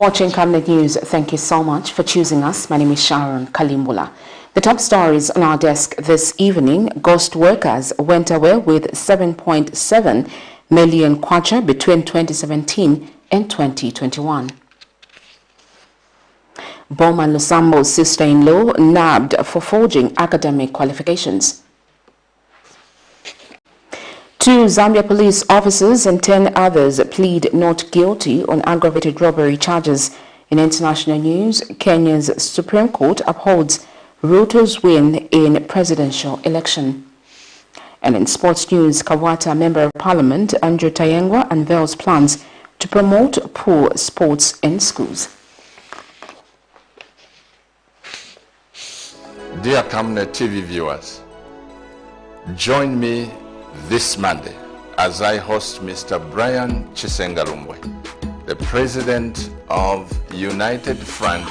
Watching Camnet News, thank you so much for choosing us. My name is Sharon Kalimbula. The top stories on our desk this evening: ghost workers went away with 7.7 million kwacha between 2017 and 2021. BOWMAN LUSAMBO'S sister-in-law nabbed for forging academic qualifications. 2 Zambia police officers and 10 others plead not guilty on aggravated robbery charges. In international news, Kenya's Supreme Court upholds RUTO'S win in presidential election. And in sports news, KWACHA Member of Parliament Andrew TAYENGWA unveils plans to promote pool sports in schools. Dear Camnet TV viewers, join me this Monday as I host Mr. Brian Chisengalumbwe, the President of United Front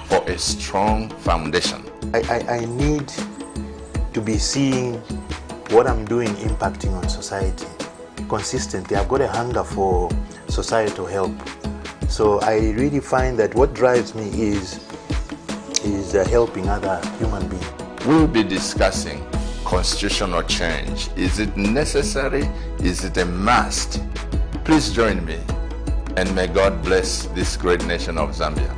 for a Strong Foundation. I need to be seeing what I'm doing impacting on society consistently. I've got a hunger for societal help. So I really find that what drives me is helping other human beings. We'll be discussing constitutional change. Is it necessary? Is it a must? Please join me, and may God bless this great nation of Zambia.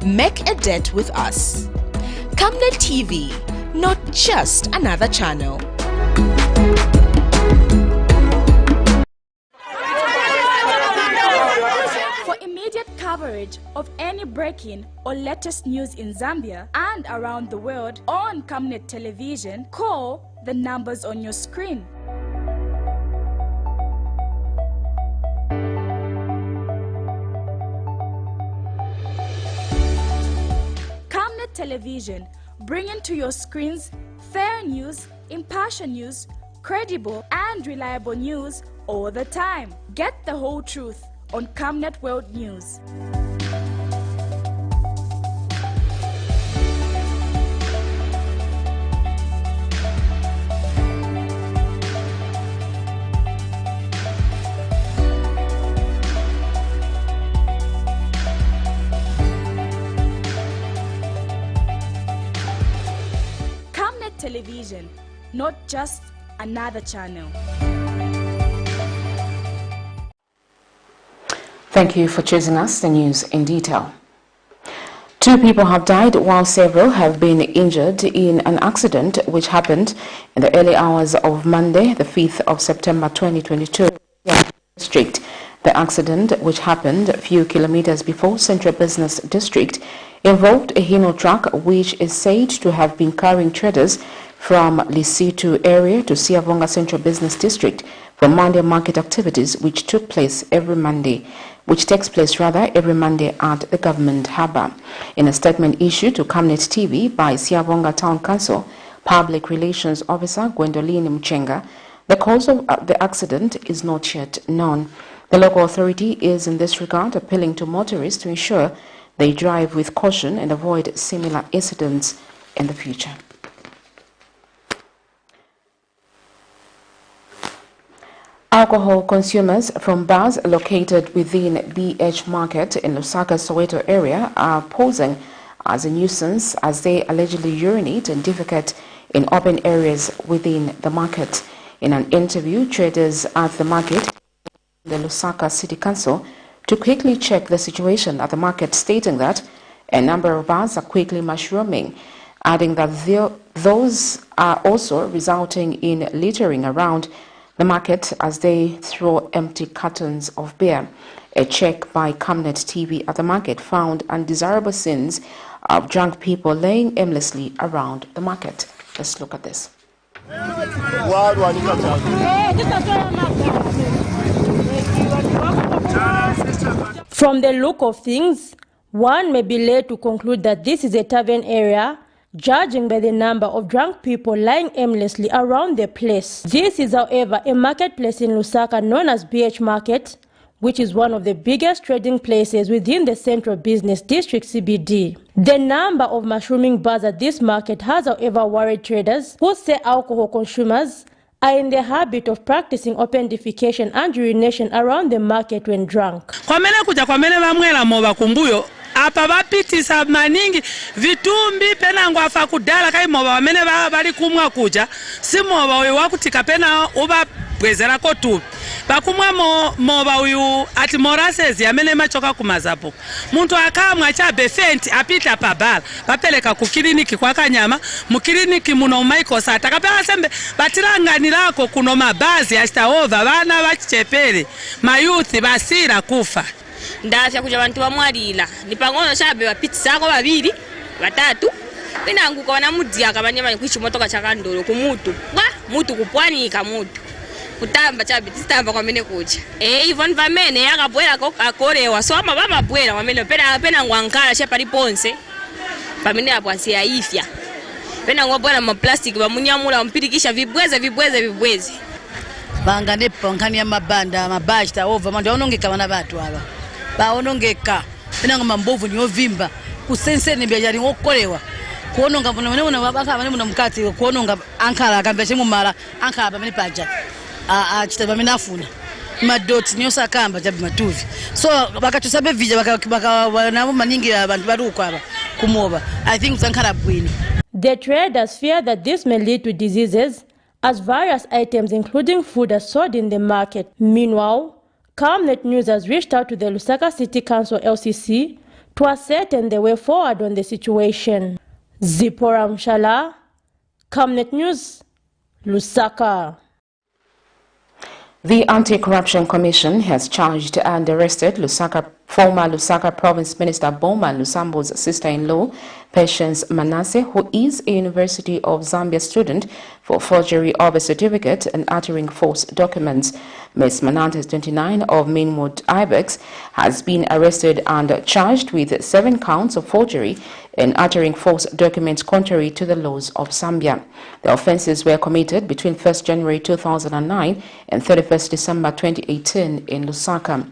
Make a date with us. Camnet TV, not just another channel. For immediate coverage of any breaking or latest news in Zambia and around the world on Camnet Television, call the numbers on your screen. Camnet Television, bringing to your screens fair news, impartial news, credible and reliable news all the time. Get the whole truth on Camnet World News. Camnet Television, not just another channel. Thank you for choosing us. The news in detail. 2 people have died while several have been injured in an accident which happened in the early hours of Monday, the 5th of September 2022 district. The accident, which happened a few kilometers before Central Business District, involved a Hino truck which is said to have been carrying traders from Lisitu area to Siavonga Central Business District for Monday market activities, which takes place every Monday at the government harbour. In a statement issued to Camnet TV by Siavonga Town Council Public Relations Officer Gwendoline Mchenga, the cause of the accident is not yet known. The local authority is in this regard appealing to motorists to ensure they drive with caution and avoid similar incidents in the future. Alcohol consumers from bars located within BH Market in Lusaka, Soweto area are posing as a nuisance as they allegedly urinate and defecate in open areas within the market. In an interview, traders at the market, the Lusaka City Council, to quickly check the situation at the market, stating that a number of bars are quickly mushrooming, adding that those are also resulting in littering around the market as they throw empty cartons of beer. A check by Camnet TV at the market found undesirable scenes of drunk people laying aimlessly around the market. Let's look at this. From the look of things, one may be led to conclude that this is a tavern area, judging by the number of drunk people lying aimlessly around the place. This is, however, a marketplace in Lusaka known as BH Market, which is one of the biggest trading places within the Central Business District CBD. The number of mushrooming bars at this market has, however, worried traders who say alcohol consumers are in the habit of practicing open defecation and urination around the market when drunk. Kwamene kuja kwamene vamwela moba kumbuyo apa vapitisa maningi vitumbi pena ngwafa kudala kai moba wamene bali kumwa kuja si moba uyu wakutika pena uba bwezera kotu bakumwa moba uyu ati morasezi amene machoka kumazapo muntu akamwa cha befenti apita pabala bapeleka ku kliniki kwa Kanyama mu kliniki muno maikosa atakapela sembe batiranganirako kuno mabazi ashitaova bana bachichepere mayuthi basira kufa ndafya kuja bantu bamwalila nipangono chabe bapitsako babiri batatu pinanguka banamudzi akabanyama kwishimotoka chakandolo kumutu bwa mutu kupwanika mutu kutamba chabe titamba kwamene kuja ivon vamene yakabwera akorewa so amabwera wamene pena ngwankala chapali ponse pamene apo asiyaifya pena ngwabwana ma plastic bamunyamula mpirikisha vibweze banga nepo nkani ya mabanda mabashta over mandi onongeka bana batu aba baonongeka pena ngoma mbovu nyovimba kusenseni byajali ngokolewa kuononga bona babaka bane muno mukati kuononga ankala akambeshe mu mara ankala bamene paja chitaba minafuna madoti nyosa kamba jabi matuvi so bakatusabe vija baka maningi abantu baruko aba kumoba I think sankara bwini. The traders fear that this may lead to diseases as various items including food are sold in the market. Meanwhile, Camnet News has reached out to the Lusaka City Council LCC to ascertain the way forward on the situation. Zipora Mshala, Camnet News, Lusaka. The Anti-Corruption Commission has charged and arrested former Lusaka Province Minister BOWMAN LUSAMBO'S sister-in-law, Patience Manasseh, who is a University of Zambia student, for forgery of a certificate and uttering false documents. Ms. Manasseh, 29, of Mainwood Ibex, has been arrested and charged with 7 counts of forgery and uttering false documents contrary to the laws of Zambia. The offences were committed between 1st January 2009 and 31st December 2018 in Lusaka.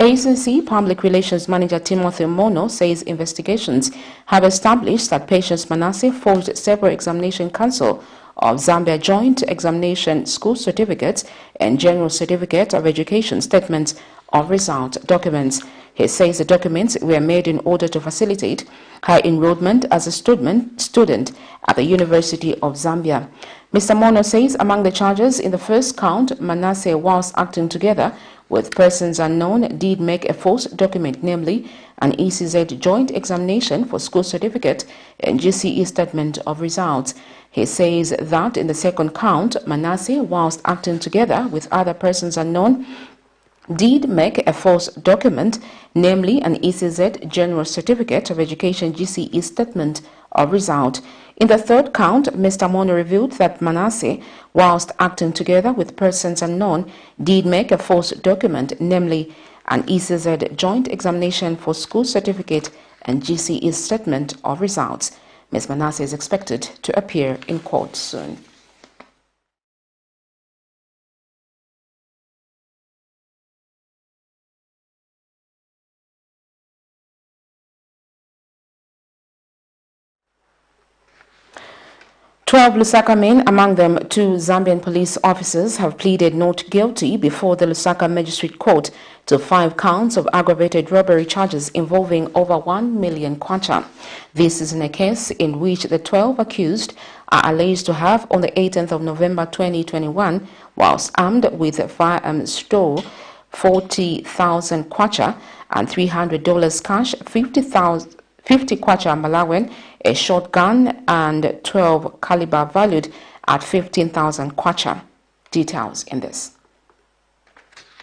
ACC Public Relations Manager Timothy Mono says investigations have established that Patience Manasseh forged several examination council of Zambia joint examination school certificates and general certificate of education statements of result documents. He says the documents were made in order to facilitate her enrollment as a student at the University of Zambia. Mr. Mono says among the charges in the first count, Manasseh, whilst acting together with persons unknown, did make a false document, namely an ECZ joint examination for school certificate and GCE statement of results. He says that in the second count, Manasseh, whilst acting together with other persons unknown, did make a false document, namely an ECZ General Certificate of Education GCE statement of result. In the third count, Mr. Mono revealed that Manasseh, whilst acting together with persons unknown, did make a false document, namely an ECZ Joint Examination for School Certificate and GCE statement of results. Ms. Manasseh is expected to appear in court soon. Twelve Lusaka men, among them 2 Zambian police officers, have pleaded not guilty before the Lusaka Magistrate Court to 5 counts of aggravated robbery charges involving over 1 million kwacha. This is in a case in which the 12 accused are alleged to have, on the 18th of November 2021, whilst armed with a firearm, stole 40,000 kwacha and $300 cash, 50 kwacha Malawian, a shotgun, and 12 caliber valued at 15,000 kwacha. Details in this.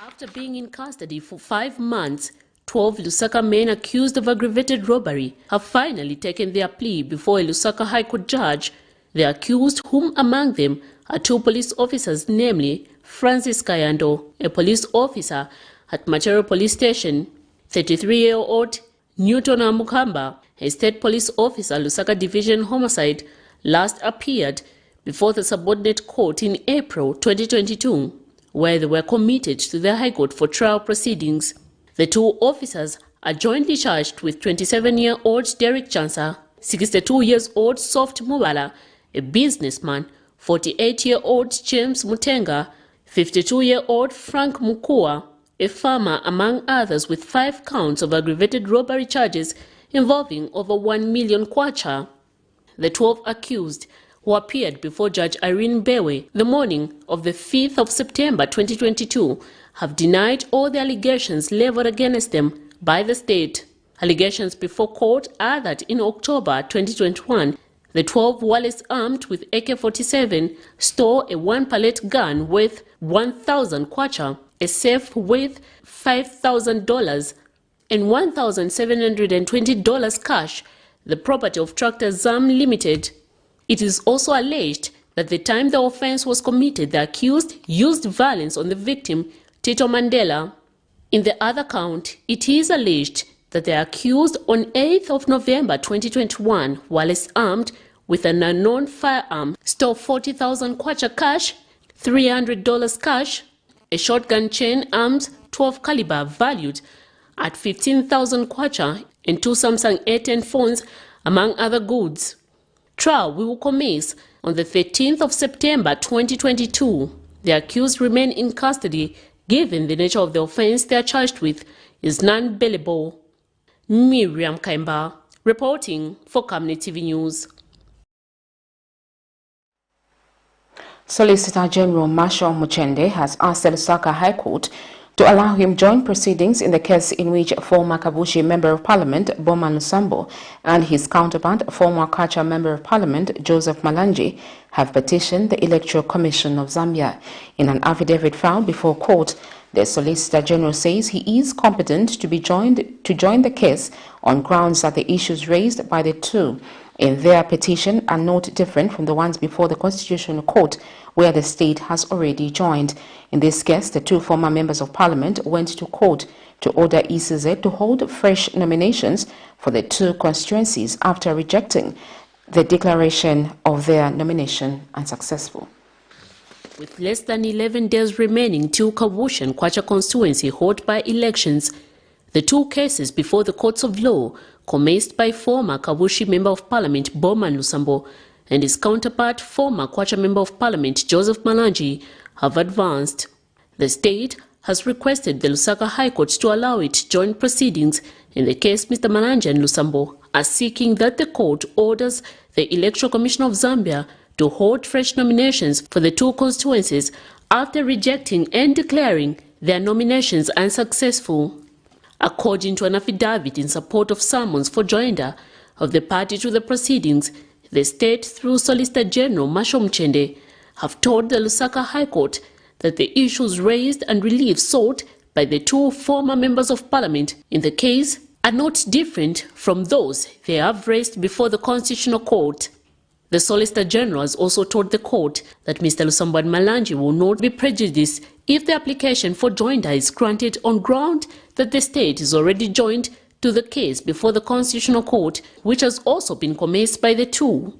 After being in custody for 5 months, 12 Lusaka men accused of aggravated robbery have finally taken their plea before a Lusaka High Court judge. The accused, whom among them are 2 police officers, namely Francis Kayando, a police officer at Machero Police Station, 33-year-old Newton Amukamba, a state police officer, Lusaka Division Homicide, last appeared before the subordinate court in April 2022, where they were committed to the High Court for trial proceedings. The 2 officers are jointly charged with 27-year-old Derek Chansa, 62-year-old Soft Mubala, a businessman, 48-year-old James Mutenga, 52-year-old Frank Mukua, a farmer, among others, with 5 counts of aggravated robbery charges involving over 1 million kwacha. The 12 accused, who appeared before Judge Irene Bewe the morning of the 5th of September 2022, have denied all the allegations leveled against them by the state. Allegations before court are that in October 2021, the 12 wallets armed with AK-47 stole a 1-pallet gun worth 1,000 kwacha, a safe worth $5,000, and $1,720 cash, the property of Tractor ZAM Limited. It is also alleged that at the time the offense was committed, the accused used violence on the victim, Tito Mandela. In the other count, it is alleged that the accused on 8th of November 2021, whilst armed with an unknown firearm, stole 40,000 kwacha cash, $300 cash, a shotgun chain arms 12 caliber valued at 15,000 kwacha, and 2 Samsung A10 phones, among other goods. Trial will commence on the 13th of September 2022. The accused remain in custody given the nature of the offense they are charged with is non-bailable. Miriam Kaimba, reporting for Camnet TV News. Solicitor General Marshall Muchende has asked the Lusaka High Court to allow him joint proceedings in the case in which former Kabushi Member of Parliament BOWMAN Lusambo and his counterpart, former KWACHA Member of Parliament Joseph Malanji, have petitioned the Electoral Commission of Zambia. In an affidavit filed before court, the Solicitor General says he is competent to join the case on grounds that the issues raised by the two in their petition are not different from the ones before the Constitutional Court, where the state has already joined. In this case, the two former members of Parliament went to court to order ECZ to hold fresh nominations for the two constituencies after rejecting the declaration of their nomination unsuccessful. With less than 11 days remaining till KABWATA and KWACHA constituency hold by elections, the two cases before the courts of law, commenced by former Kabushi Member of Parliament BOWMAN Lusambo and his counterpart, former KWACHA Member of Parliament Joseph Malanji, have advanced. The state has requested the Lusaka High Court to allow it joint proceedings in the case Mr. Malanji and Lusambo are seeking that the court orders the Electoral Commission of Zambia to hold fresh nominations for the two constituencies after rejecting and declaring their nominations unsuccessful. According to an affidavit in support of summons for joinder of the party to the proceedings, the state, through Solicitor General Marshall Muchende, have told the Lusaka High Court that the issues raised and relief sought by the two former members of Parliament in the case are not different from those they have raised before the Constitutional Court. The Solicitor General has also told the court that Mr. Lusambo and Malanji will not be prejudiced if the application for joinder is granted on ground that the state is already joined to the case before the Constitutional Court, which has also been commenced by the two.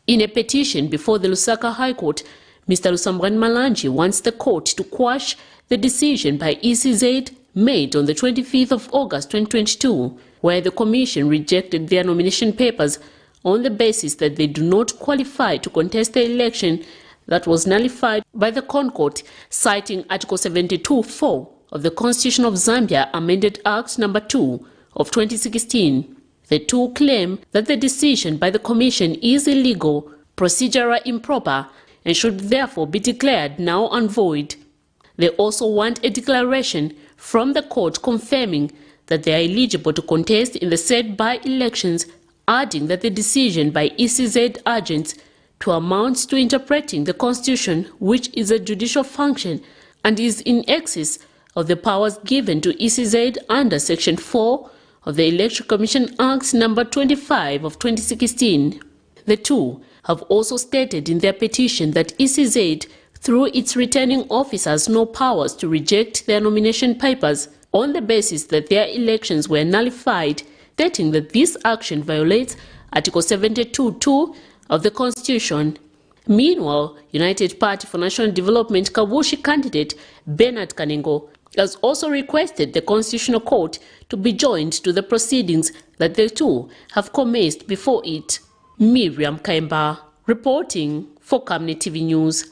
In a petition before the Lusaka High Court, Mr. Lusambo and Malanji wants the court to quash the decision by ECZ made on the 25th of August 2022, where the Commission rejected their nomination papers on the basis that they do not qualify to contest the election that was nullified by the Concourt, citing Article 72(4) of the Constitution of Zambia Amended Act No. 2 of 2016. The two claim that the decision by the Commission is illegal, procedurally improper, and should therefore be declared null and void. They also want a declaration from the court confirming that they are eligible to contest in the said by-elections, adding that the decision by ECZ agents to amount to interpreting the Constitution, which is a judicial function and is in excess of the powers given to ECZ under Section 4 of the Electoral Commission Act No. 25 of 2016. The two have also stated in their petition that ECZ, through its returning officer, has no powers to reject their nomination papers on the basis that their elections were nullified, stating that this action violates Article 72(2) of the Constitution. Meanwhile, United Party for National Development Kabushi candidate Bernard Kanengo has also requested the Constitutional Court to be joined to the proceedings that the two have commenced before it. Miriam Kaimba, Reporting for Camnet TV News.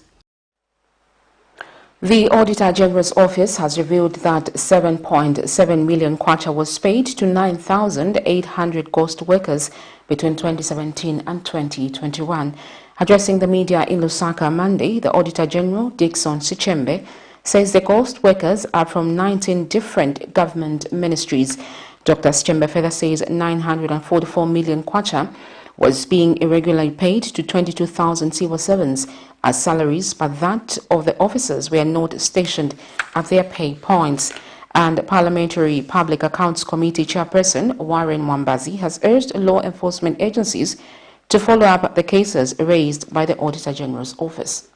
The Auditor General's Office has revealed that 7.7 million kwacha was paid to 9,800 ghost workers between 2017 and 2021. Addressing the media in Lusaka Monday, the Auditor General, Dickson Sichembe, says the ghost workers are from 19 different government ministries. Dr. Sichembe further says 944 million kwacha was being irregularly paid to 22,000 civil servants as salaries, but that of the officers were not stationed at their pay points. And Parliamentary Public Accounts Committee Chairperson Warren Mwambazi has urged law enforcement agencies to follow up the cases raised by the Auditor General's Office.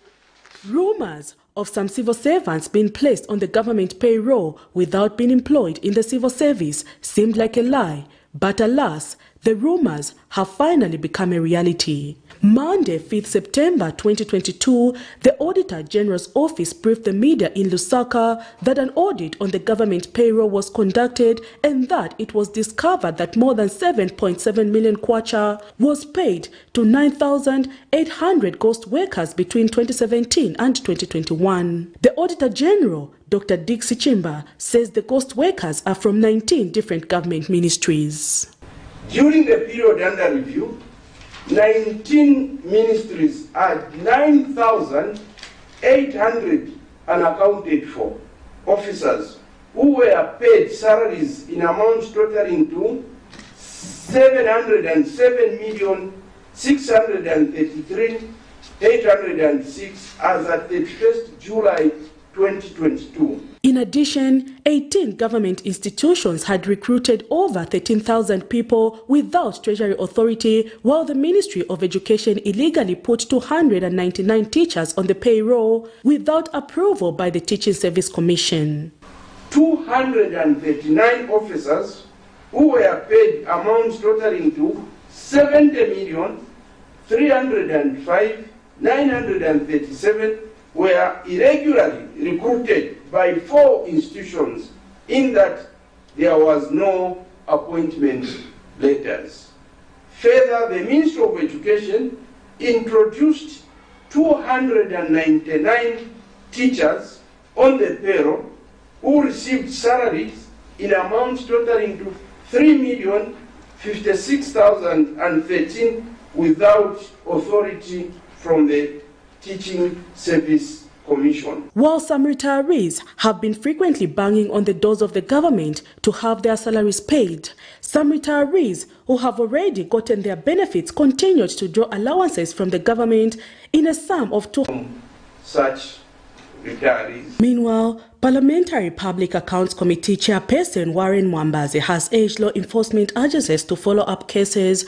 Rumors of some civil servants being placed on the government payroll without being employed in the civil service seemed like a lie, but alas, the rumors have finally become a reality. Monday, 5th September 2022, the Auditor General's Office briefed the media in Lusaka that an audit on the government payroll was conducted and that it was discovered that more than 7.7 million kwacha was paid to 9,800 ghost workers between 2017 and 2021. The Auditor General, Dr. Dick Sichembe, says the ghost workers are from 19 different government ministries. During the period under review, 19 ministries had 9,800 unaccounted for officers who were paid salaries in amounts totaling to 707,633,806 as at 31st July 2022. In addition, 18 government institutions had recruited over 13,000 people without Treasury Authority, while the Ministry of Education illegally put 299 teachers on the payroll without approval by the Teaching Service Commission. 239 officers who were paid amounts totaling to 70,305,937 were irregularly recruited by 4 institutions in that there was no appointment letters. Further, the Ministry of Education introduced 299 teachers on the payroll who received salaries in amounts totaling to 3,056,013 without authority from the Teaching Service Commission. While some retirees have been frequently banging on the doors of the government to have their salaries paid, some retirees who have already gotten their benefits continued to draw allowances from the government in a sum of such retirees. Meanwhile, Parliamentary Public Accounts Committee Chairperson Warren Mwambazi has urged law enforcement agencies to follow up cases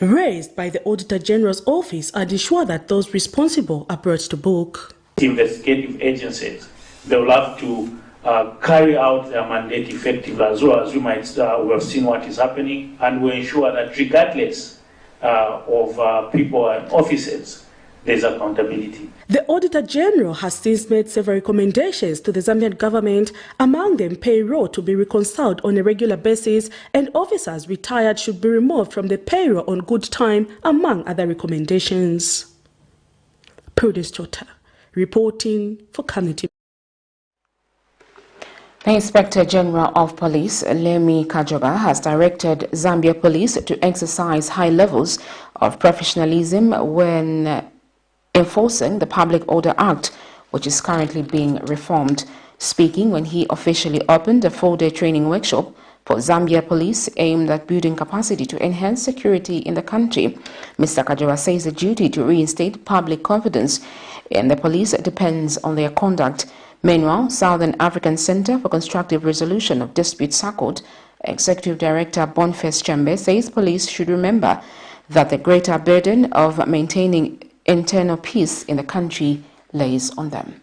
raised by the Auditor General's Office and ensure that those responsible are brought to book. Investigative agencies, they will have to carry out their mandate effectively, as well as we have seen what is happening, and we ensure that regardless of people and officers, there's accountability. The Auditor General has since made several recommendations to the Zambian government, among them payroll to be reconciled on a regular basis and officers retired should be removed from the payroll on good time, among other recommendations. Prudence Chota, reporting for Camnet. The Inspector General of Police, Lemi Kajoba, has directed Zambia Police to exercise high levels of professionalism when enforcing the Public Order Act, which is currently being reformed. Speaking when he officially opened a 4-day training workshop for Zambia Police aimed at building capacity to enhance security in the country, Mr. Kajoba says the duty to reinstate public confidence in the police depends on their conduct. Meanwhile, Southern African Center for Constructive Resolution of Disputes SACOD Executive Director Boniface Chambe says police should remember that the greater burden of maintaining internal peace in the country lays on them.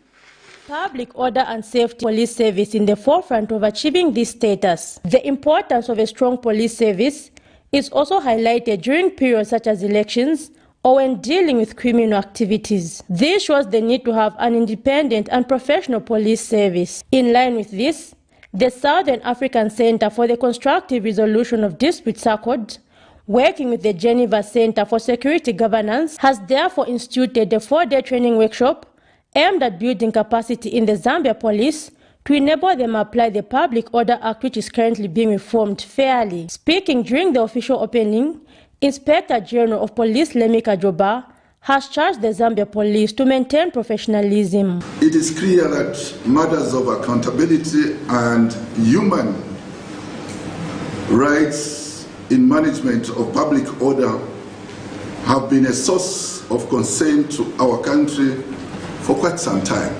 Public order and safety police service in the forefront of achieving this status. The importance of a strong police service is also highlighted during periods such as elections or when dealing with criminal activities. This shows the need to have an independent and professional police service. In line with this, the Southern African Center for the Constructive Resolution of Disputes SACOD working with the Geneva Center for Security Governance, has therefore instituted a 4-day training workshop aimed at building capacity in the Zambia police to enable them apply the Public Order Act, which is currently being reformed fairly. Speaking during the official opening, Inspector General of Police Lemika Joba has charged the Zambia police to maintain professionalism. It is clear that matters of accountability and human rights in management of public order have been a source of concern to our country for quite some time.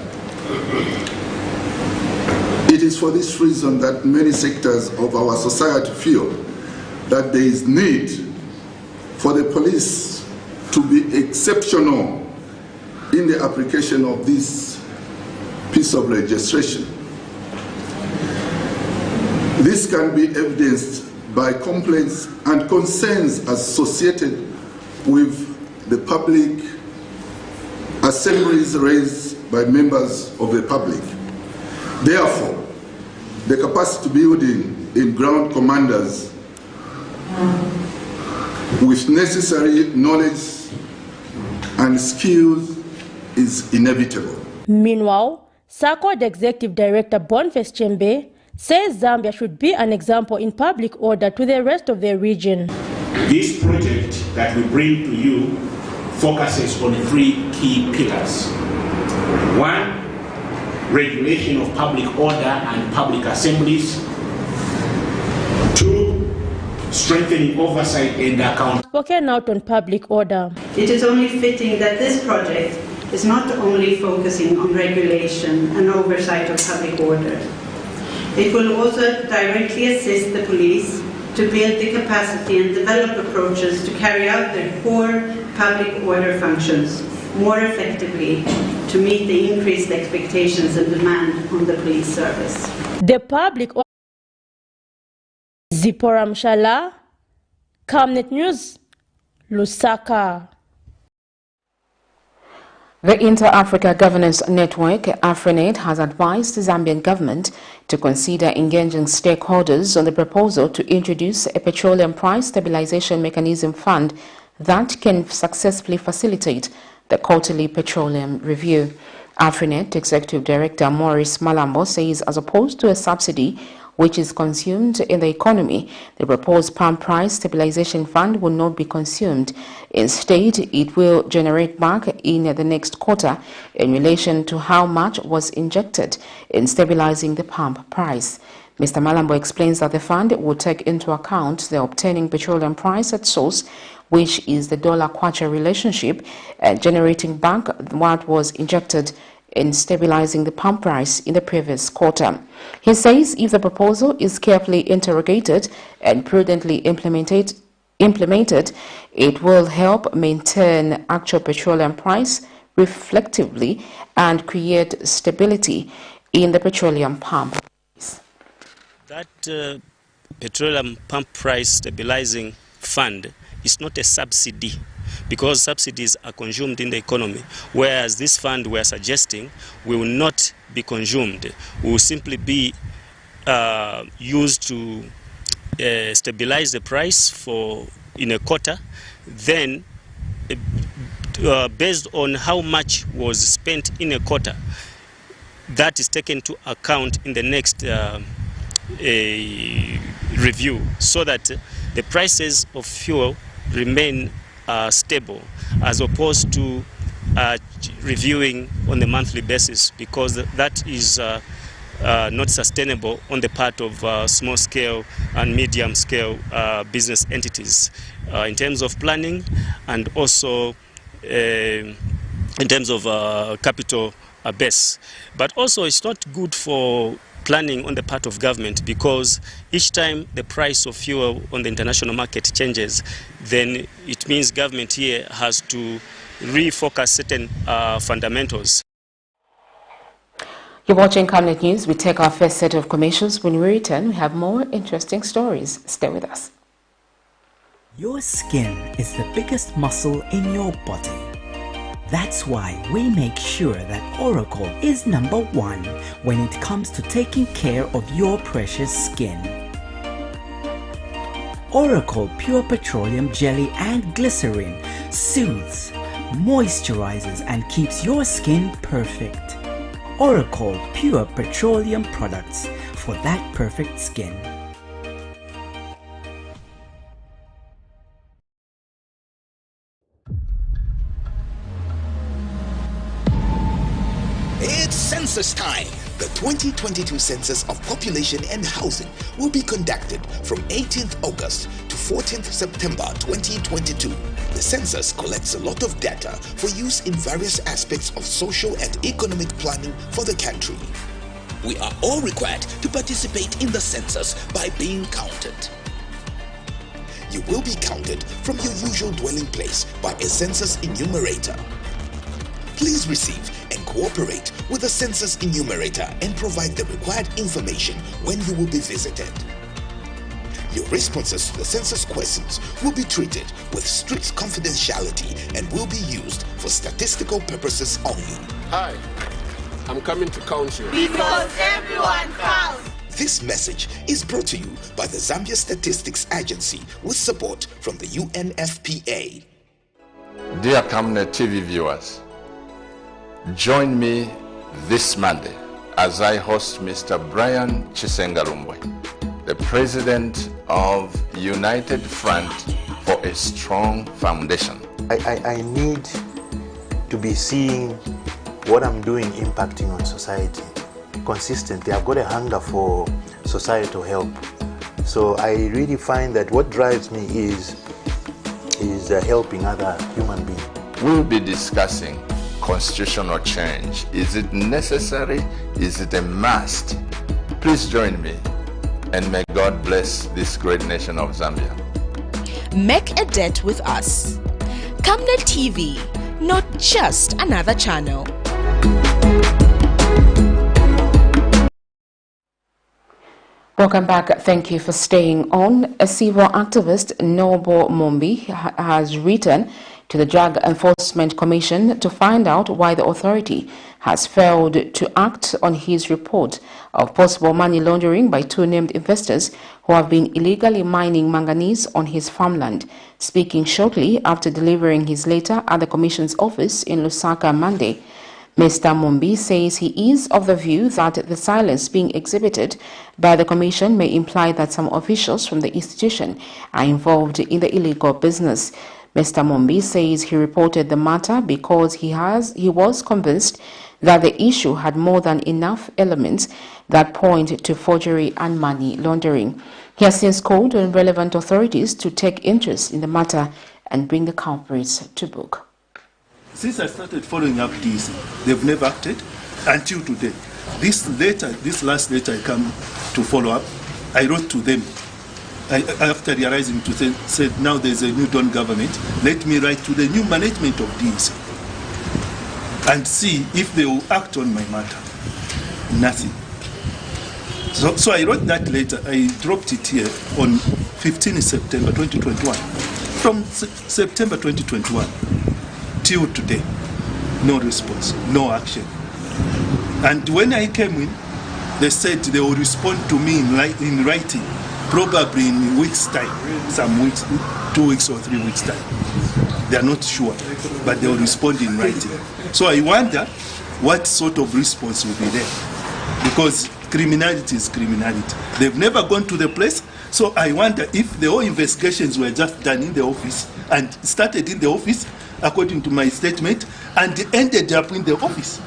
It is for this reason that many sectors of our society feel that there is need for the police to be exceptional in the application of this piece of legislation. This can be evidenced by complaints and concerns associated with the public assemblies raised by members of the public. Therefore, the capacity building in ground commanders with necessary knowledge and skills is inevitable. Meanwhile, SACOD Executive Director Boniface Chembe says Zambia should be an example in public order to the rest of the region. This project that we bring to you focuses on 3 key pillars. 1, regulation of public order and public assemblies. 2, strengthening oversight and accountability. Spoken out on public order. It is only fitting that this project is not only focusing on regulation and oversight of public order. It will also directly assist the police to build the capacity and develop approaches to carry out their core public order functions more effectively to meet the increased expectations and demand on the police service. The public order. Zipporah Mshala, Camnet News, Lusaka. The Inter-Africa Governance Network, AFRENET, has advised the Zambian government to consider engaging stakeholders on the proposal to introduce a petroleum price stabilization mechanism fund that can successfully facilitate the quarterly petroleum review. AFRENET Executive Director Maurice Malambo says as opposed to a subsidy which is consumed in the economy, the proposed palm price stabilization fund will not be consumed. Instead, it will generate back in the next quarter in relation to how much was injected in stabilizing the palm price. Mr. Malambo explains that the fund will take into account the obtaining petroleum price at source, which is the dollar-kwacha relationship, and generating back what was injected in stabilizing the palm price in the previous quarter. He says if the proposal is carefully interrogated and prudently implemented, it will help maintain actual petroleum price reflectively and create stability in the petroleum palm price. That petroleum pump price stabilizing fund is not a subsidy, because subsidies are consumed in the economy, whereas this fund we are suggesting will not be consumed, will simply be used to stabilize the price for in a quarter, then based on how much was spent in a quarter, that is taken to account in the next review, so that the prices of fuel remain stable, as opposed to reviewing on a monthly basis, because that is not sustainable on the part of small scale and medium scale business entities in terms of planning and also in terms of capital base. But also it's not good for planning on the part of government, because each time the price of fuel on the international market changes, then it means government here has to refocus certain fundamentals. You're watching Camnet News. We take our first set of commercials. When we return, we have more interesting stories. Stay with us. Your skin is the biggest muscle in your body. That's why we make sure that Oracle is #1 when it comes to taking care of your precious skin. Oracle Pure Petroleum Jelly and Glycerin soothes, moisturizes and keeps your skin perfect. Oracle Pure Petroleum products for that perfect skin. It's census time. The 2022 Census of Population and Housing will be conducted from 18th August to 14th September 2022. The census collects a lot of data for use in various aspects of social and economic planning for the country. We are all required to participate in the census by being counted. You will be counted from your usual dwelling place by a census enumerator. Please receive and cooperate with the census enumerator and provide the required information when you will be visited. Your responses to the census questions will be treated with strict confidentiality and will be used for statistical purposes only. Hi, I'm coming to count you. Because everyone counts. This message is brought to you by the Zambia Statistics Agency with support from the UNFPA. Dear Camnet TV viewers, join me this Monday as I host Mr. Brian Chisengalumbwe, the President of United Front for a Strong Foundation. I need to be seeing what I'm doing impacting on society consistently. I've got a hunger for societal help. So I really find that what drives me is helping other human beings. We'll be discussing constitutional change. Is it necessary? Is it a must? Please join me and may God bless this great nation of Zambia. Make a date with us. Camnet TV, not just another channel. Welcome back. Thank you for staying on. A civil activist, Nobo Mombi, has written to the Drug Enforcement Commission to find out why the authority has failed to act on his report of possible money laundering by two named investors who have been illegally mining manganese on his farmland. Speaking shortly after delivering his letter at the Commission's office in Lusaka Monday, Mr. Mombi says he is of the view that the silence being exhibited by the Commission may imply that some officials from the institution are involved in the illegal business. Mr. Mombi says he reported the matter because he was convinced that the issue had more than enough elements that point to forgery and money laundering. He has since called on relevant authorities to take interest in the matter and bring the culprits to book. Since I started following up this, they've never acted until today. This last letter I come to follow up, I wrote to them. After realizing to said now there's a new Dawn government, let me write to the new management of DC and see if they will act on my matter. Nothing. So I wrote that letter, I dropped it here on 15 September 2021. From September 2021 till today, no response, no action. And when I came in, they said they will respond to me in writing, probably in a week's time, some weeks, 2 weeks or 3 weeks time. They are not sure, but they will respond in writing. So I wonder what sort of response will be there, because criminality is criminality. They've never gone to the place, so I wonder if the whole investigations were just done in the office and started in the office, according to my statement, and ended up in the office.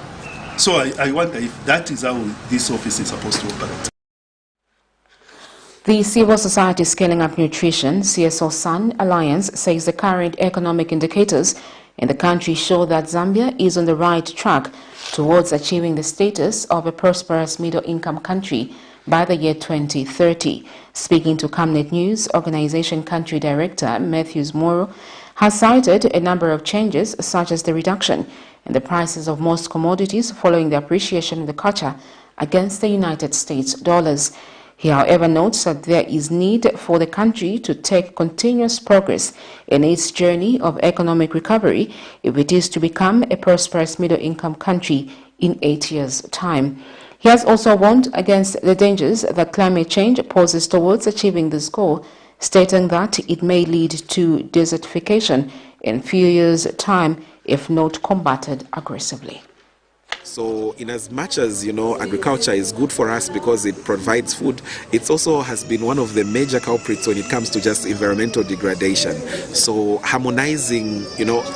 So I wonder if that is how this office is supposed to operate. The Civil Society Scaling Up Nutrition CSO Sun Alliance says the current economic indicators in the country show that Zambia is on the right track towards achieving the status of a prosperous middle-income country by the year 2030. Speaking to Camnet News, Organization Country Director Matthews Moro has cited a number of changes, such as the reduction in the prices of most commodities following the appreciation of the kwacha against the United States dollars. He, however, notes that there is need for the country to take continuous progress in its journey of economic recovery if it is to become a prosperous middle-income country in 8 years' time. He has also warned against the dangers that climate change poses towards achieving this goal, stating that it may lead to desertification in few years' time if not combated aggressively. So in as much as, agriculture is good for us because it provides food, it also has been one of the major culprits when it comes to just environmental degradation. So harmonizing,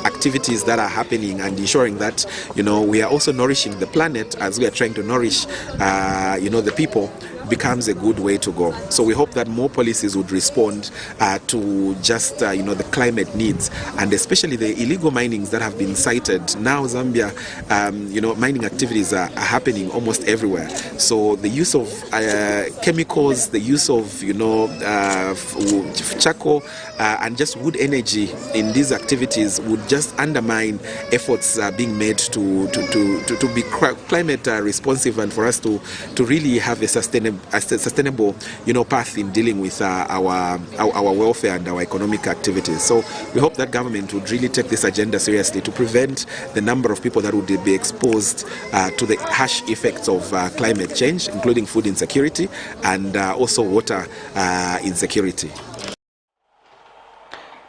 activities that are happening and ensuring that, we are also nourishing the planet as we are trying to nourish, the people, becomes a good way to go. So we hope that more policies would respond to just, the climate needs, and especially the illegal minings that have been cited. Now Zambia, mining activities are happening almost everywhere. So the use of chemicals, the use of, charcoal and just wood energy in these activities would just undermine efforts being made to be climate responsive, and for us to really have a sustainable path in dealing with our welfare and our economic activities. So we hope that government would really take this agenda seriously to prevent the number of people that would be exposed to the harsh effects of climate change, including food insecurity and also water insecurity.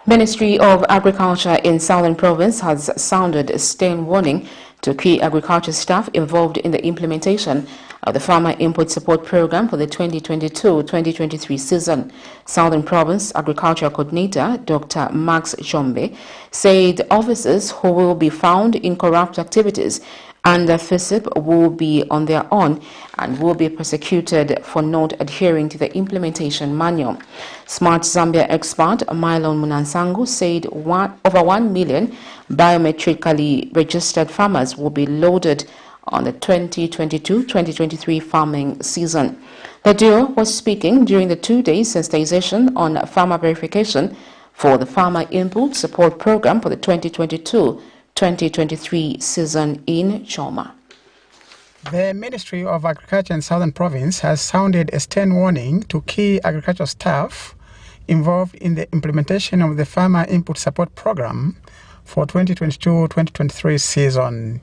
Ministry of Agriculture in Southern Province has sounded a stern warning to key agriculture staff involved in the implementation of the Farmer Input Support Program for the 2022-2023 season. Southern Province Agriculture Coordinator Dr. Max Chombe said officers who will be found in corrupt activities under FISIP will be on their own and will be prosecuted for not adhering to the implementation manual. Smart Zambia expert Mylon Munansangu said over 1 million biometrically registered farmers will be loaded on the 2022-2023 farming season. The duo was speaking during the 2-day sensitization on farmer verification for the Farmer Input Support Program for the 2022-2023 season in Choma. The Ministry of Agriculture in Southern Province has sounded a stern warning to key agricultural staff involved in the implementation of the Farmer Input Support Program for 2022-2023 season.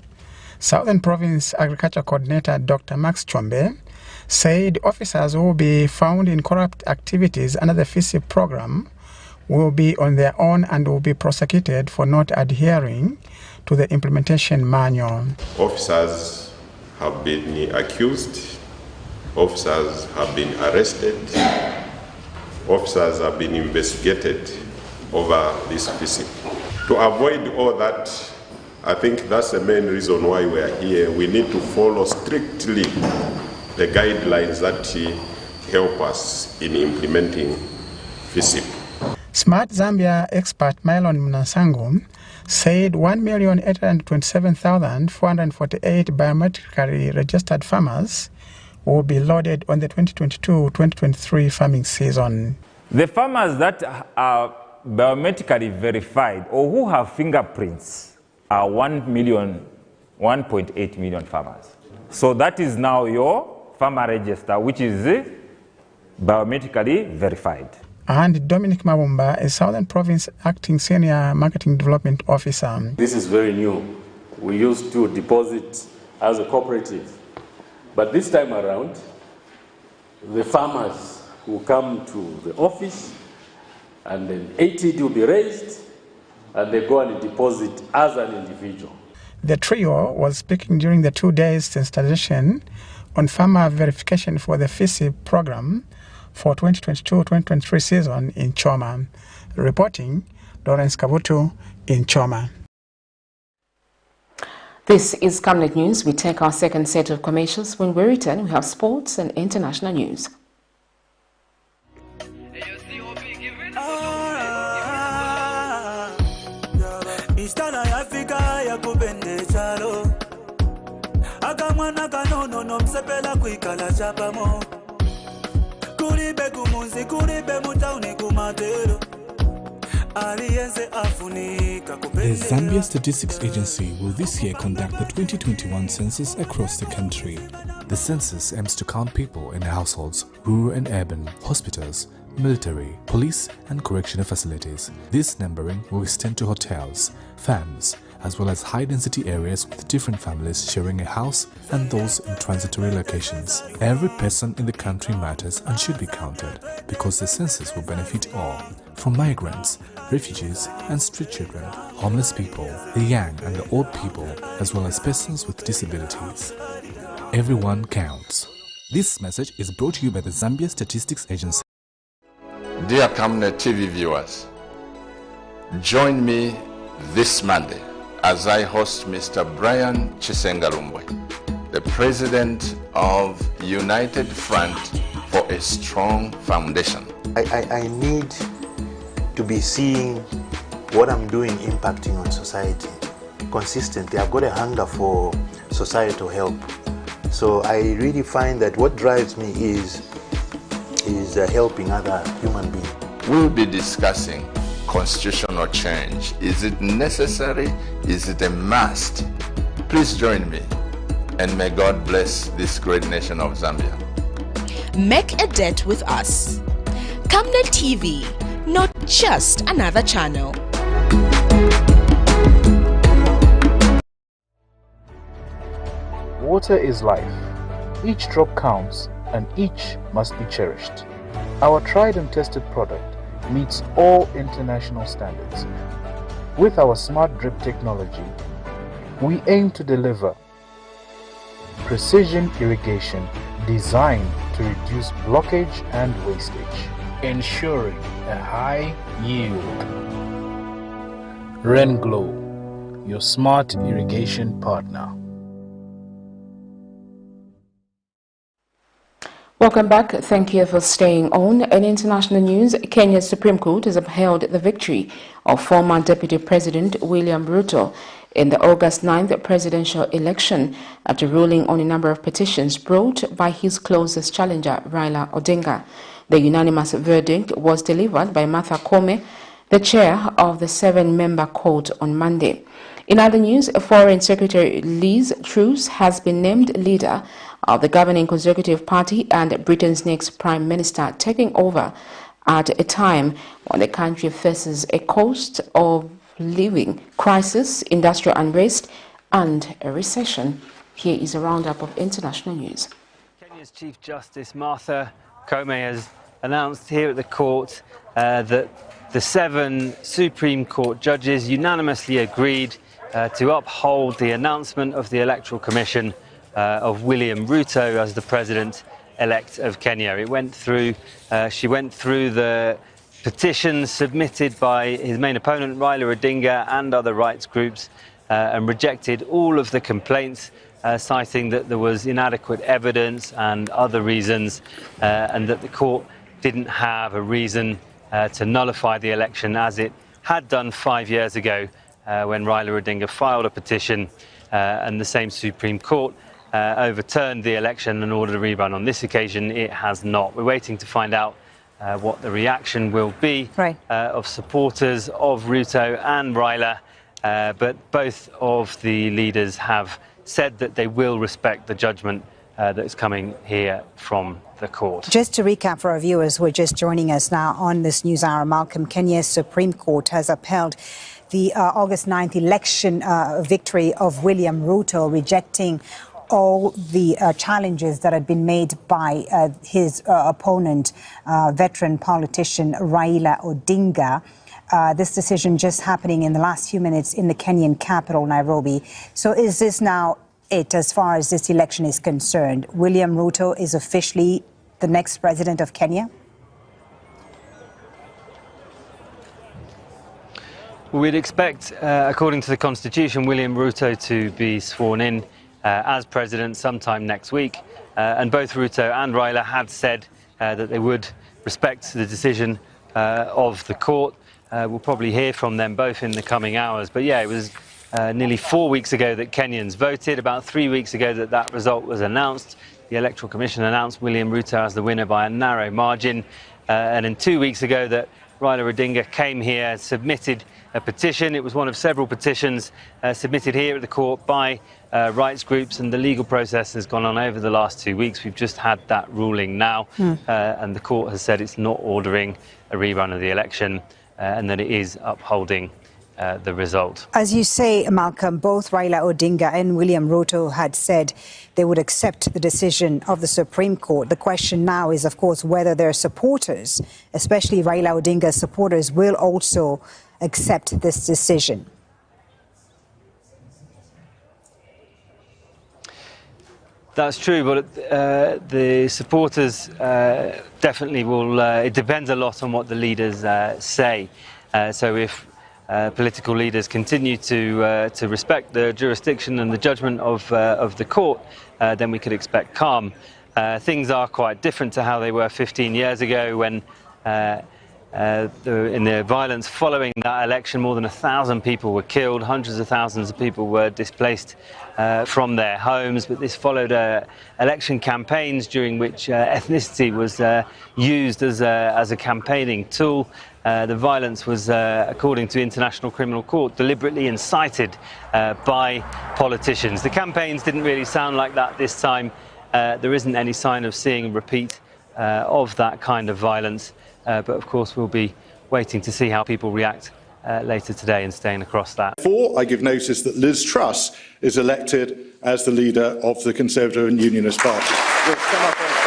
Southern Province Agriculture Coordinator Dr. Max Chombe said officers who will be found in corrupt activities under the FISIP program will be on their own and will be prosecuted for not adhering to the implementation manual. Officers have been accused, officers have been arrested, officers have been investigated over this FISIP. To avoid all that, I think that's the main reason why we are here. We need to follow strictly the guidelines that help us in implementing FISIP. Smart Zambia expert Mylon Munansangu said 1,827,448 biometrically registered farmers will be loaded on the 2022-2023 farming season. The farmers that are biometrically verified or who have fingerprints are 1.8 million farmers. So that is now your farmer register, which is biometrically verified. And Dominic Mabumba, a Southern Province Acting Senior Marketing Development Officer. This is very new. We used to deposit as a cooperative. But this time around, the farmers will come to the office and then ATD will be raised and they go and deposit as an individual. The trio was speaking during the 2 days sensitization on farmer verification for the FISIP program for 2022-2023 season in Choma. Reporting, Lawrence Kabutu in Choma. This is Camnet News. We take our second set of commercials. When we return, we have sports and international news. The Zambia Statistics Agency will this year conduct the 2021 census across the country. The census aims to count people in households, rural and urban, hospitals, military, police and correctional facilities. This numbering will extend to hotels, farms, as well as high-density areas with different families sharing a house and those in transitory locations. Every person in the country matters and should be counted because the census will benefit all, from migrants, refugees and street children, homeless people, the young and the old people, as well as persons with disabilities. Everyone counts. This message is brought to you by the Zambia Statistics Agency. Dear Camnet TV viewers, join me this Monday as I host Mr. Brian Chisengalumbwe, the President of United Front for a Strong Foundation. I need to be seeing what I'm doing impacting on society consistently. I've got a hunger for societal help. So I really find that what drives me is helping other human beings. We'll be discussing constitutional change. Is it necessary? Is it a must? Please join me, and may God bless this great nation of Zambia. Make a date with us. Camnet TV, not just another channel. Water is life. Each drop counts and each must be cherished. Our tried and tested product meets all international standards. With our smart drip technology, we aim to deliver precision irrigation designed to reduce blockage and wastage, ensuring a high yield. RenGlow, your smart irrigation partner. Welcome back. Thank you for staying on. In international news, Kenya's Supreme Court has upheld the victory of former Deputy President William Ruto in the August 9th presidential election after ruling on a number of petitions brought by his closest challenger, Raila Odinga. The unanimous verdict was delivered by Martha Koome, the chair of the 7-member court, on Monday. In other news, Foreign Secretary Liz Truss has been named leader of the governing Conservative Party and Britain's next Prime Minister, taking over at a time when the country faces a cost of living crisis, industrial unrest and a recession. Here is a roundup of international news. Kenya's Chief Justice Martha Koome has announced here at the court that the 7 Supreme Court judges unanimously agreed to uphold the announcement of the Electoral Commission of William Ruto as the President-elect of Kenya. She went through the petitions submitted by his main opponent, Raila Odinga, and other rights groups, and rejected all of the complaints, citing that there was inadequate evidence and other reasons, and that the court didn't have a reason to nullify the election as it had done 5 years ago when Raila Odinga filed a petition, and the same Supreme Court overturned the election and ordered a rerun. On this occasion, it has not. We're waiting to find out what the reaction will be of supporters of Ruto and Raila, but both of the leaders have said that they will respect the judgment that is coming here from the court. Just to recap for our viewers who are just joining us now on this news hour, Malcolm, Kenya's Supreme Court has upheld the August 9th election victory of William Ruto, rejecting all the challenges that had been made by his opponent, veteran politician Raila Odinga. This decision just happening in the last few minutes in the Kenyan capital, Nairobi. So is this now it as far as this election is concerned? William Ruto is officially the next president of Kenya? We'd expect, according to the Constitution, William Ruto to be sworn in as president sometime next week, and both Ruto and Raila had said that they would respect the decision of the court. We'll probably hear from them both in the coming hours. But yeah, it was nearly 4 weeks ago that Kenyans voted, about 3 weeks ago that result was announced. The Electoral Commission announced William Ruto as the winner by a narrow margin, and then 2 weeks ago that Raila Odinga came here, submitted a petition. It was one of several petitions submitted here at the court by rights groups, and the legal process has gone on over the last 2 weeks. We've just had that ruling now, and the court has said it's not ordering a rerun of the election, and that it is upholding the result. As you say, Malcolm, both Raila Odinga and William Ruto had said they would accept the decision of the Supreme Court. The question now is, of course, whether their supporters, especially Raila Odinga's supporters, will also accept this decision. That's true, but the supporters definitely will. It depends a lot on what the leaders say. So if political leaders continue to respect the jurisdiction and the judgment of the court, then we could expect calm. Things are quite different to how they were 15 years ago when in the violence following that election, more than 1,000 people were killed, hundreds of thousands of people were displaced from their homes. But this followed election campaigns during which ethnicity was used as a campaigning tool. The violence was, according to International Criminal Court, deliberately incited by politicians. The campaigns didn't really sound like that this time. There isn't any sign of seeing a repeat of that kind of violence. But of course, we'll be waiting to see how people react later today and staying across that. Therefore, I give notice that Liz Truss is elected as the leader of the Conservative and Unionist Party. We'll come up on stage.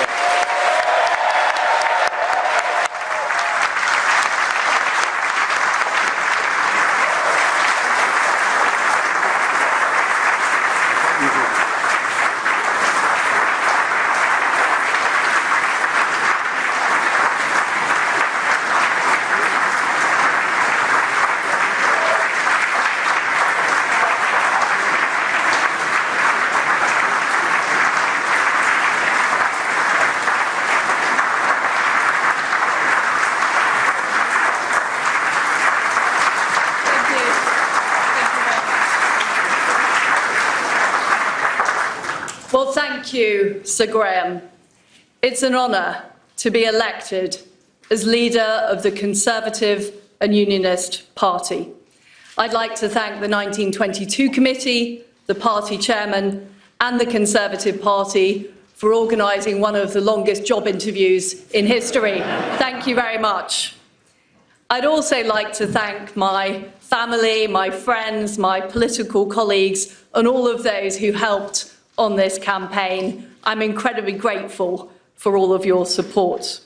Well, thank you, Sir Graham. It's an honour to be elected as leader of the Conservative and Unionist Party. I'd like to thank the 1922 committee, the party chairman and the Conservative Party for organising one of the longest job interviews in history. Thank you very much. I'd also like to thank my family, my friends, my political colleagues and all of those who helped on this campaign. I'm incredibly grateful for all of your support.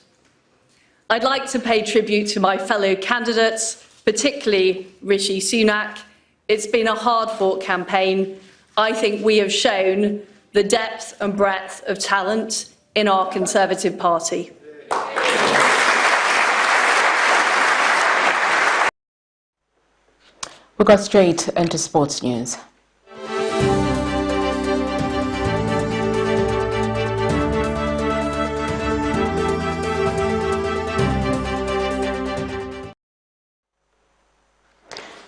I'd like to pay tribute to my fellow candidates, particularly Rishi Sunak. It's been a hard-fought campaign. I think we have shown the depth and breadth of talent in our Conservative Party. We got straight into sports news.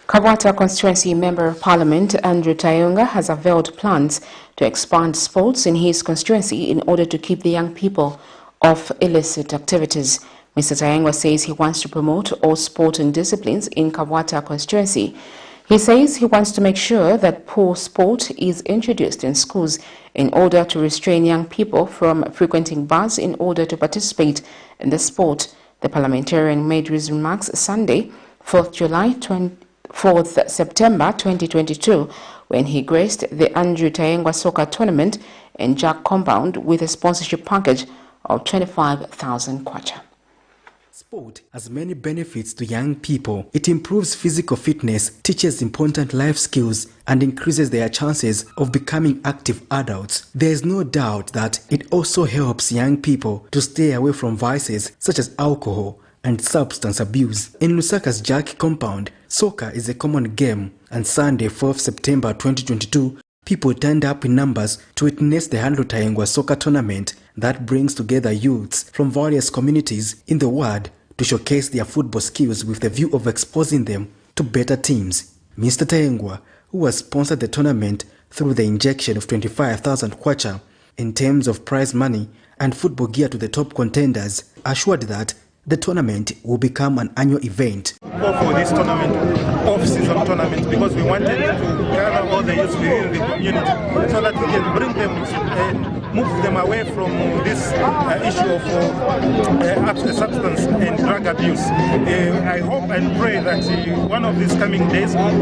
KABWATA constituency Member of Parliament Andrew Tayenggwa has unveiled plans to expand sports in his constituency in order to keep the young people off illicit activities. Mr. Tayenggwa says he wants to promote all sporting disciplines in KABWATA constituency. He says he wants to make sure that pool sport is introduced in schools in order to restrain young people from frequenting bars in order to participate in the sport. The parliamentarian made his remarks Sunday, 4th September 2022, when he graced the Andrew Tayenggwa Soccer Tournament in Jack Compound with a sponsorship package of 25,000 kwacha. Sport has many benefits to young people. It improves physical fitness, teaches important life skills, and increases their chances of becoming active adults. There is no doubt that it also helps young people to stay away from vices such as alcohol and substance abuse. In Lusaka's Jack Compound, soccer is a common game, and Sunday, 4th September 2022, people turned up in numbers to witness the Andrew Tayenggwa Soccer Tournament that brings together youths from various communities in the ward to showcase their football skills with the view of exposing them to better teams. Mr. Tayenggwa, who has sponsored the tournament through the injection of 25,000 kwacha in terms of prize money and football gear to the top contenders, assured that the tournament will become an annual event. For this tournament, off-season tournaments because we wanted to gather all the youth within the community so that we can bring them and move them away from this issue of substance and drug abuse. I hope and pray that one of these coming days we'll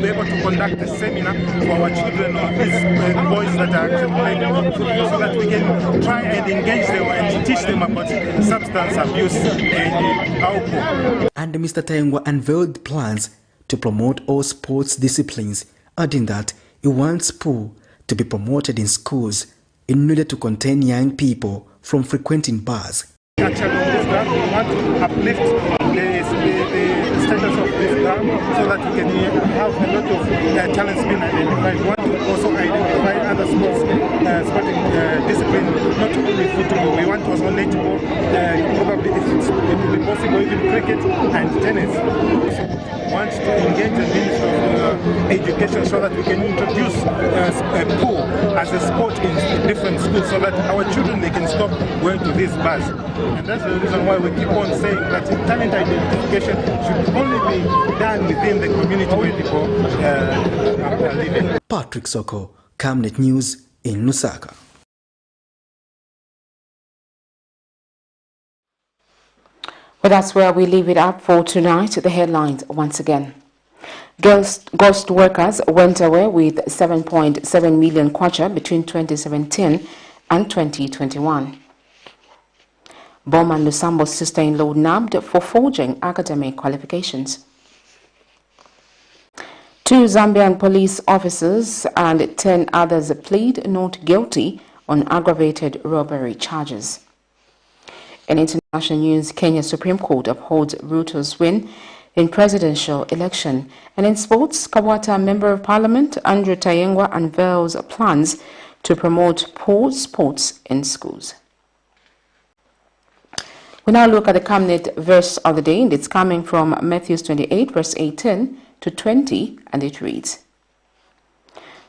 be able to conduct a seminar for our children or these boys that are actually playing football so that we can try and engage them and teach them about substance abuse and alcohol. And Mr. Tayengwa unveiled plans to promote all sports disciplines, adding that he wants pool to be promoted in schools in order to contain young people from frequenting bars. Actually, on this ground, we want to uplift the status of this ground so that we can have a lot of talents being identified. We want to also identify other sports, sporting disciplines, not only football. We want also netball, probably if it will be possible, even cricket and tennis. So we want to engage the Ministry of Education so that we can introduce pool as a sport in different schools so that our children, they can stop going to these bars. And that's the reason why we keep on saying that talent identification should only be done within the community where people are living. Patrick Soko, Camnet News in Lusaka. Well, that's where we leave it up for tonight. The headlines once again. Ghost workers went away with 7.7 million kwacha between 2017 and 2021. BOWMAN LUSAMBO'S sister-in-law nabbed for forging academic qualifications. 2 Zambian police officers and 10 others plead not guilty on aggravated robbery charges. In international news, Kenya Supreme Court upholds RUTO'S win in presidential election. And in sports, KABWATA Member of Parliament Andrew TAYENGWA unveils plans to promote pool sports in schools. We now look at the Camnet verse of the day, and it's coming from Matthew 28, verse 18 to 20, and it reads,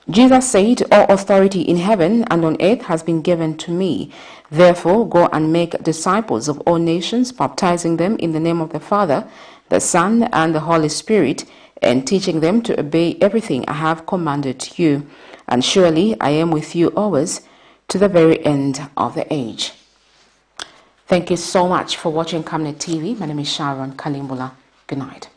Jesus said, all authority in heaven and on earth has been given to me. Therefore, go and make disciples of all nations, baptizing them in the name of the Father, the Son, and the Holy Spirit, and teaching them to obey everything I have commanded you. And surely I am with you always to the very end of the age. Thank you so much for watching Camnet TV. My name is Sharon Kalimbula. Good night.